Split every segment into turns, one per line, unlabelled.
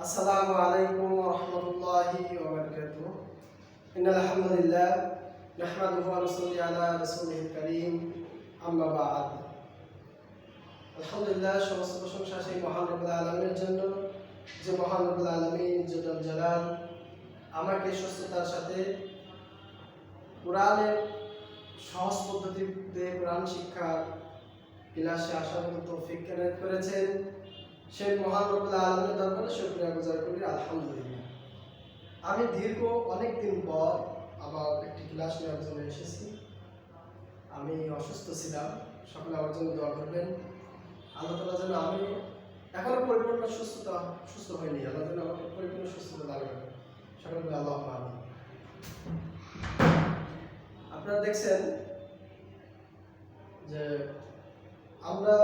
আসসালামু আলাইকুম ওয়া রাহমাতুল্লাহি ওয়া বারাকাতুহু। ইন্নাল হামদুলিল্লাহ নাহমাদুহু ওয়া নুসাল্লি আলা রাসূলিল কারীম, আম্মা বা'দ। আলহামদুলিল্লাহ, সমস্ত প্রশংসা সেই মহান রব্বুল আলামিনের জন্য, যে মহান রব্বুল আলামিন জুলাল জালাল আমাকে সুস্থতার সাথে কোরআনের সহজ পদ্ধতিতে কোরআন শিক্ষার ক্লাসে আসার মতো তৌফিক এনায়েত করেছেন। সেই মহান রব্বুল আলামিনের দরবারে শুকরিয়া গুজার করি, আলহামদুলিল্লাহ। আমি দীর্ঘ অনেক দিন পর আবার একটি ক্লাস নেওয়ার জন্য এসেছি। আমি অসুস্থ ছিলাম, সকলে আমার জন্য দোয়া করবেন। আল্লাহ তাআলা যেন আমি এখনো পরিপূর্ণ সুস্থ হয়নি, আল্লাহ যেন আমাকে পরিপূর্ণ সুস্থতা দান করেন। সকলে বলে আল্লাহুম্মা আমিন। আপনারা দেখছেন যে আমরা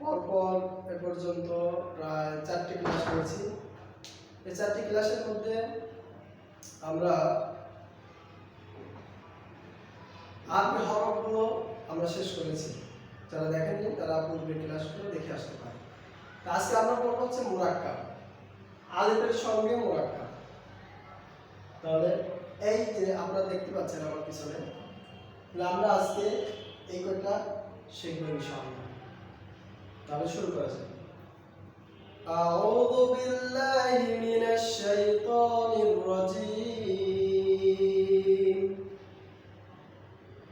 পরপর এ পর্যন্ত প্রায় 4টি ক্লাস করেছি। এই 4টি ক্লাসের মধ্যে আমরা আরবি হরফগুলো আমরা শেষ করেছি। যারা দেখেননি তারা পূর্বের ক্লাসগুলো দেখে আসতে পারে। আজকে আমরা পড়ব হচ্ছে মুরাক্কাব, আলিফের সঙ্গে মুরাক্কাব। তাহলে এই যে আপনারা দেখতে পাচ্ছেন আমার পিছনে, আমরা আজকে এই কয়টা শিখব ইনশাআল্লাহ। তাহলে শুরু করা যাক। আউযু বিল্লাহি মিনাশ শাইতানির রাজীম।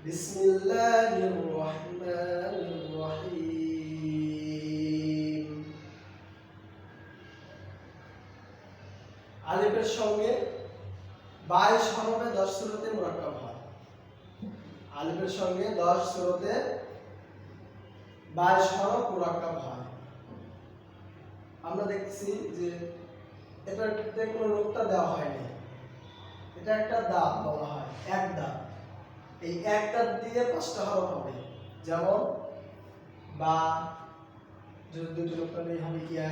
বিসমিল্লাহির রহমানির রহিম। আলিফের সঙ্গে 22 হরফে 10 সূরাতে মুরাক্কাব হয়। আলিফের সঙ্গে 10 সূরাতে 22 হরফ মুরাক্কাব হয়। আমরা দেখছি যে এটাতে কোনো নুক্তা দেওয়া হয়নি, এটা একটা দাঁত বলা হয়, এক দাঁত। এই এক দাঁত দিয়ে 5টা হরফ হবে, যেমন বা, যদি 2টি নুক্তা দিলে হবে ইয়া,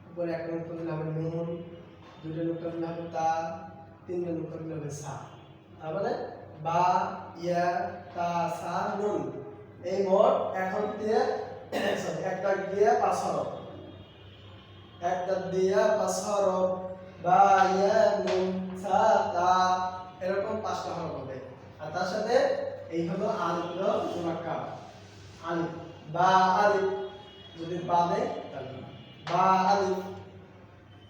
উপরে একটা নুক্তা দিলে হবে নুন, 2টা নুক্তা দিলে হবে তা, 3টা নুক্তা দিলে হবে সা। তার মানে বা, ইয়া, তা, সা, নুন। এই মোট এখন দিয়ে এক দাঁত দিয়ে 5 হরফ, এক দাঁত দিয়ে 5 হরফ, বা, ইয়া, নুন, সা, তা, এরকম 5টা হরফ হবে। আর তার সাথে এই হলো আলিফের মুরাক্কাব। আলিফ, বা আলিফ, যদি বা দেয় তাহলে বা আলিফ,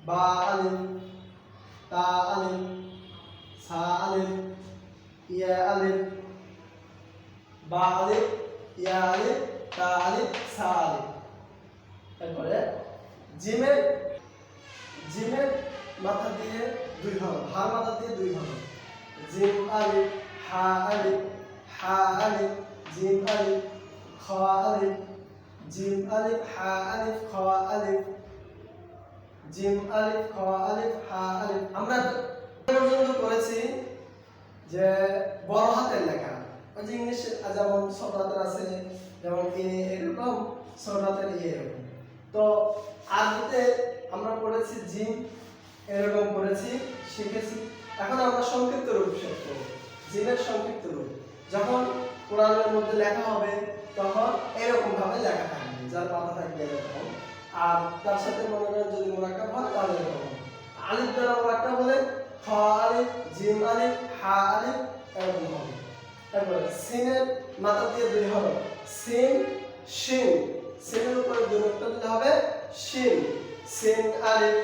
বা আলিফ, তা আলিফ, সা আলিফ, ইয়া আলিফ, বা আলিফ, ইয়া আলিফ, তা আলিফ, সা আলিফ। তারপরে জিমের মাথা দিয়ে 2 হরফ, হার মাথা দিয়ে 2 হরফ। জিম আলিফ, হা আলিফ, হা আলিফ, জিম আলিফ, খ আলিফ, জিম আলিফ, হা আলিফ, খ আলিফ, জিম আলিফ, খ আলিফ, হা আলিফ। আমরা পর্যন্ত করেছি যে বড় হাতের লেখা, ওই যে ইংলিশে যেমন ছোট হাতের আছে, যেমন এ, এরকম ছোট হাতের এ এরকম। তো আরবিতে আমরা পড়েছি জিম, এরকম পড়েছি, শিখেছি। এখন আমরা সংক্ষিপ্ত রূপ শিখব, জিমের সংক্ষিপ্ত রূপ। যখন কোরআনের মধ্যে লেখা হবে তখন এরকম ভাবে লেখা থাকবে, যার মাথা থাকবে এরকম। আর তার সাথে মনে করেন যদি মুরাক্কাব হয় তাহলে এরকম আলিফ দ্বারা মুরাক্কাব হলে খ আলিফ, জিম আলিফ, হা আলিফ, এরকম হবে। তারপরে সিনের মাথা দিয়ে 2 হরফ, সিন, শিন, সিনের উপরে 2 নুক্তা দিলে হবে শিন, সিন আলিফ,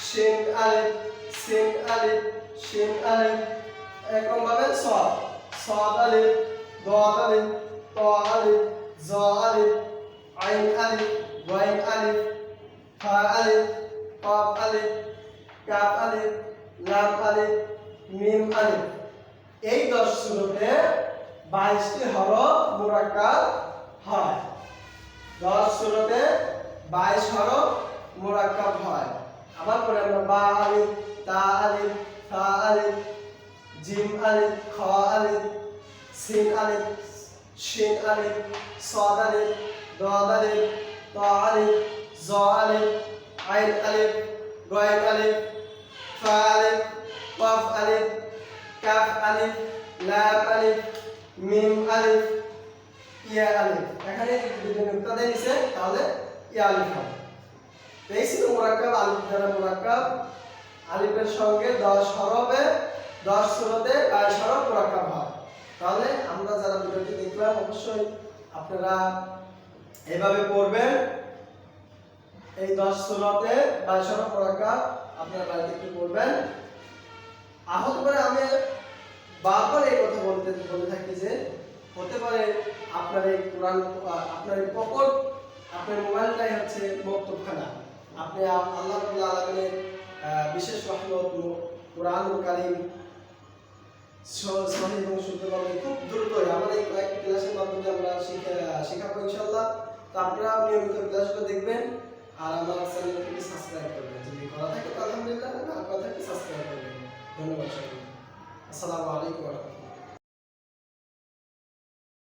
শিন আলিফ, সিন আলিফ, শিন আলিফ। এরকম ভাবে সদ, সদ আলিফ, দদ আলিফ, ত আলিফ, জ আলিফ, আইন আলিফ, ওয়াইন আলিফ, ফা আলিফ, কফ আলিফ, কাফ আলিফ, লাম আলিফ, মিম আলিফ। এই 10 সূরাতে 22টি হরফ মুরাক্কাব হয়। 10 সূরাতে 22 হরফ মুরাক্কাব হয়। আবার পরে আমরা বা আলিফ, তা আলিফ, থা আলিফ, জিম আলিফ, খ আলিফ, সিন আলিফ, শিন আলিফ, সাদ আলিফ, দাদ আলিফ, তা আলিফ, জ আলিফ, আইন আলিফ, গয়েন আলিফ, ফা আলিফ, কফ আলিফ, কাফ আলিফ, লাম আলিফ, মিম আলিফ, ইয়া আলিফ। এখানে যদি নুক্তা দিয়ে নিছে তাহলে ইয়া আলিফ হবে। এই ছিল মুরাক্কাব, আলিফ দ্বারা মুরাক্কাব। আলিফের সঙ্গে 10 হরফে 10 সূরাতে 22 হরফ মুরাক্কাব হয়। তাহলে আমরা যারা ভিডিওটি দেখলাম অবশ্যই আপনারা এভাবে পড়বেন। এই 10 সূরাতে 22 হরফ মুরাক্কাব আপনারা বাড়িতে একটু পড়বেন। হতে পারে আমি বারবার এই কথা বলে থাকি যে হতে পারে আপনার এই কোরআন, আপনার এই পকেট, আপনার মোবাইলটাই হচ্ছে মক্তবখানা। আপনি আল্লাহ রাব্বুল আলামিনের বিশেষ রহমত কোরআনুল কারীম সহিহ এবং শুদ্ধভাবে খুব দ্রুতই আমাদের এই কয়েকটি ক্লাসের মাধ্যমে আমরা শেখাবো ইনশাআল্লাহ। তো আপনারা নিয়মিত ক্লাসগুলো দেখবেন আর আমার চ্যানেলটিকে সাবস্ক্রাইব করবেন। যদি করা থাকে তো আলহামদুলিল্লাহ, না করা থাকে সাবস্ক্রাইব করবেন। ধন্যবাদ সবাইকে। আসসালামু আলাইকুম।